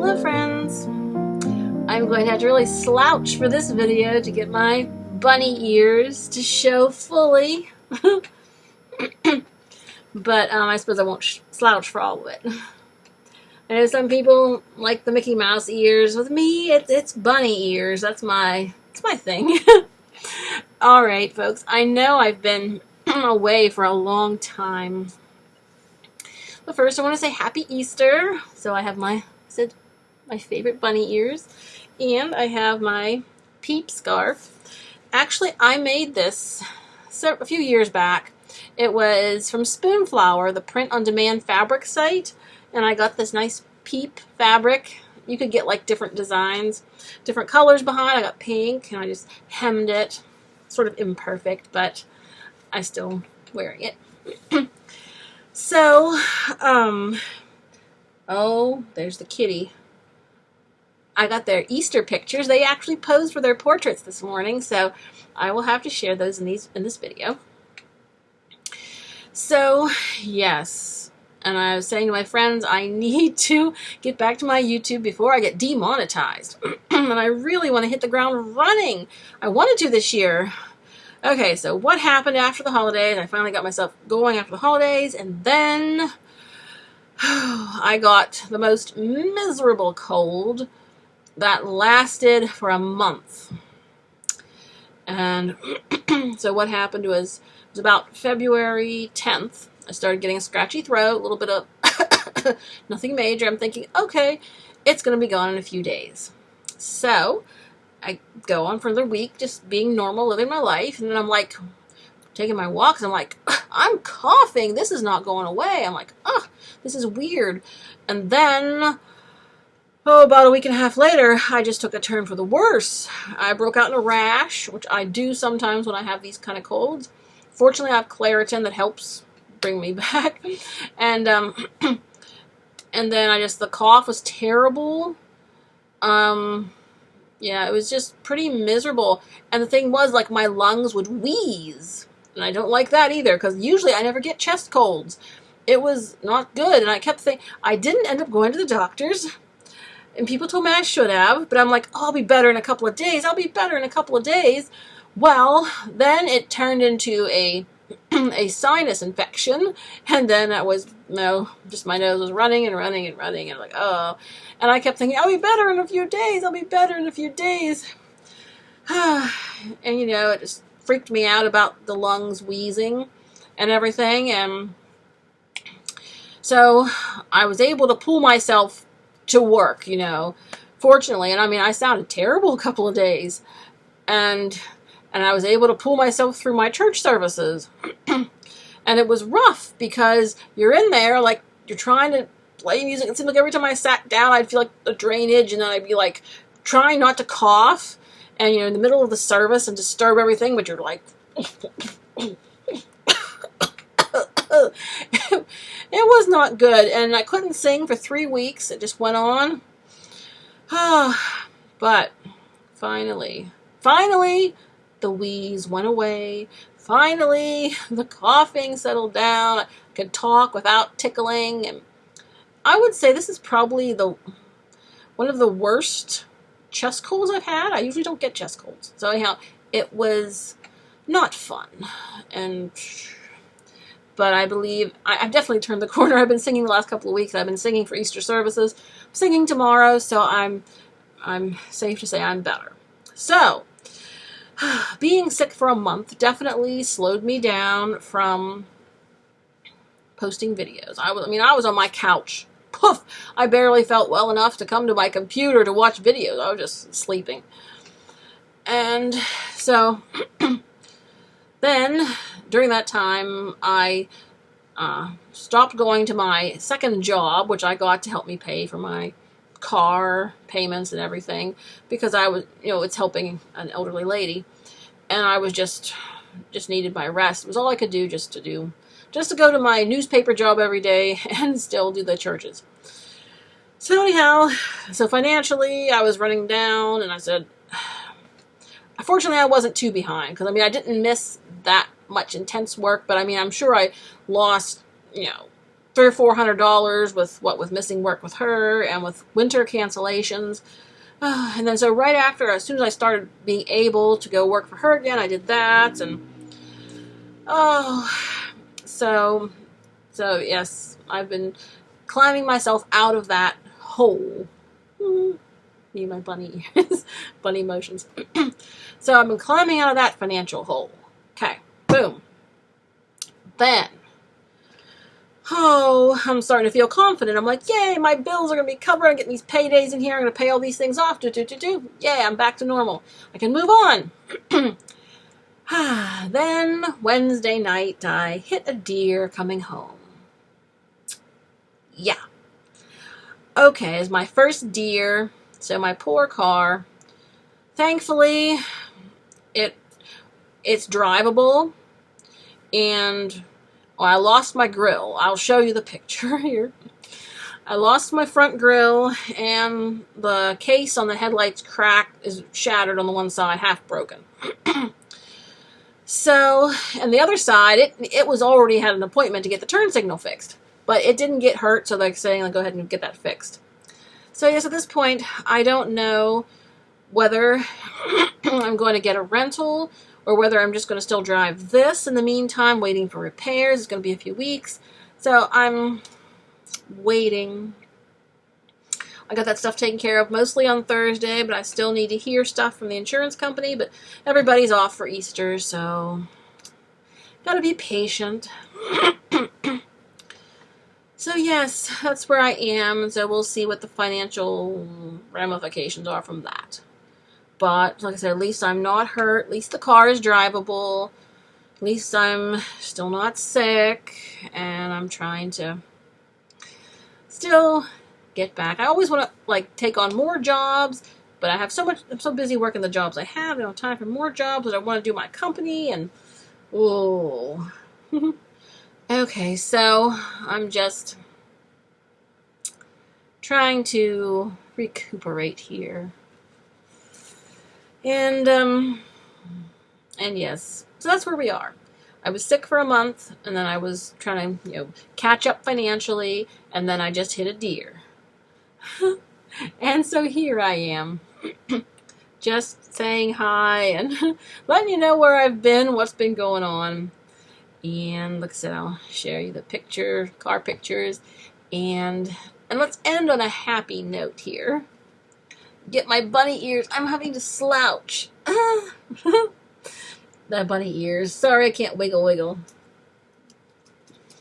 Hello friends, I'm going to have to really slouch for this video to get my bunny ears to show fully, but I suppose I won't slouch for all of it. I know some people like the Mickey Mouse ears. With me, it's bunny ears. It's my thing. Alright folks, I know I've been away for a long time. But first I want to say Happy Easter. So I have my favorite bunny ears, and I have my Peep scarf. Actually, I made this a few years back. It was from Spoonflower, the print-on-demand fabric site, and I got this nice Peep fabric. You could get like different designs, different colors behind. I got pink, and I just hemmed it. Sort of imperfect, but I still wearing it. So, oh, there's the kitty. I got their Easter pictures. They actually posed for their portraits this morning, so I will have to share those in this video. So, yes, and I was saying to my friends, I need to get back to my YouTube before I get demonetized. And I really want to hit the ground running. I wanted to this year. Okay, so what happened after the holidays? I finally got myself going after the holidays, and then I got the most miserable cold that lasted for a month. And so what happened was, it was about February 10th. I started getting a scratchy throat, a little bit of nothing major. I'm thinking, okay, it's going to be gone in a few days. So I go on for the week, just being normal, living my life, and then I'm like, taking my walks, I'm like, I'm coughing, this is not going away. I'm like, this is weird. And then, about a week and a half later, I just took a turn for the worse. I broke out in a rash, which I do sometimes when I have these kind of colds. Fortunately, I have Claritin that helps bring me back. And and then the cough was terrible. Yeah, it was just pretty miserable. And the thing was, like, my lungs would wheeze. And I don't like that either, because usually I never get chest colds. It was not good. And I kept thinking, I didn't end up going to the doctors. And people told me I should have. But I'm like, oh, I'll be better in a couple of days. I'll be better in a couple of days. Well, then it turned into a sinus infection, and then that was, just my nose was running and running and running, and like, oh. And I kept thinking, I'll be better in a few days, I'll be better in a few days. And it just freaked me out about the lungs wheezing and everything, and so I was able to pull myself to work, fortunately, and I sounded terrible a couple of days, and I was able to pull myself through my church services. And it was rough because you're in there, like, you're trying to play music. It seemed like every time I sat down, I'd feel like a drainage, and then I'd be, like, trying not to cough. And, in the middle of the service and disturb everything, but you're like... It was not good. And I couldn't sing for 3 weeks. It just went on. But finally... the wheeze went away. Finally, the coughing settled down. I could talk without tickling. And I would say this is probably one of the worst chest colds I've had. I usually don't get chest colds. So anyhow, it was not fun. But I believe I've definitely turned the corner. I've been singing the last couple of weeks. I've been singing for Easter services. I'm singing tomorrow, so I'm safe to say I'm better. So, being sick for a month definitely slowed me down from posting videos. I was on my couch. Poof! I barely felt well enough to come to my computer to watch videos. I was just sleeping. And so, then, during that time, I stopped going to my second job, which I got to help me pay for my car payments and everything, because I was, it's helping an elderly lady, and I was just needed my rest. It was all I could do just to go to my newspaper job every day and still do the churches. So anyhow, financially I was running down, and I said, fortunately I wasn't too behind, because I didn't miss that much intense work, but I'm sure I lost, $300 or $400 with missing work with her and with winter cancellations. And then so right after, as soon as I started being able to go work for her again, I did that. And so yes, I've been climbing myself out of that hole. Me and my bunny ears, bunny emotions. So I've been climbing out of that financial hole. Okay, boom. Then, I'm starting to feel confident. I'm like, yay, my bills are going to be covered. I'm getting these paydays in here. I'm going to pay all these things off. Yay, I'm back to normal. I can move on. Then, Wednesday night, I hit a deer coming home. Yeah. Okay, it's my first deer. So my poor car. Thankfully, it's drivable. And I lost my grill. I'll show you the picture here. I lost my front grill, and the case on the headlights is shattered on the one side, half broken. So, and the other side, it was already had an appointment to get the turn signal fixed. But it didn't get hurt, so they're saying, like, go ahead and get that fixed. So yes, at this point, I don't know whether I'm going to get a rental or whether I'm just going to still drive this in the meantime, waiting for repairs. It's going to be a few weeks. So I'm waiting. I got that stuff taken care of mostly on Thursday, but I still need to hear stuff from the insurance company. But everybody's off for Easter, so got to be patient. So yes, that's where I am. So we'll see what the financial ramifications are from that. But like I said, at least I'm not hurt. At least the car is drivable. At least I'm still not sick. And I'm trying to still get back. I always want to like take on more jobs, but I'm so busy working the jobs I have. I don't have time for more jobs, but I want to do my company and Okay, so I'm just trying to recuperate here. And yes, so that's where we are. I was sick for a month, and then I was trying to, catch up financially, and then I just hit a deer. And so here I am, just saying hi and letting you know where I've been, what's been going on. And like I said, I'll share you the car pictures, and let's end on a happy note here. Get my bunny ears. I'm having to slouch. The bunny ears. Sorry, I can't wiggle.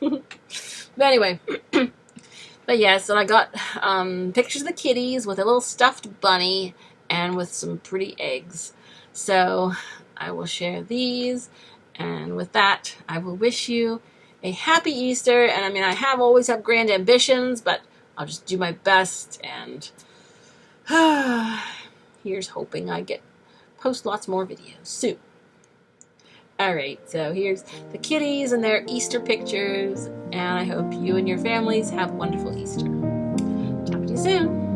But anyway, but yes, and I got pictures of the kitties with a little stuffed bunny and with some pretty eggs. So I will share these. And with that, I will wish you a happy Easter. And I mean, I always have grand ambitions, but I'll just do my best. And here's hoping I post lots more videos soon. Alright, so here's the kitties and their Easter pictures. And I hope you and your families have a wonderful Easter. Talk to you soon.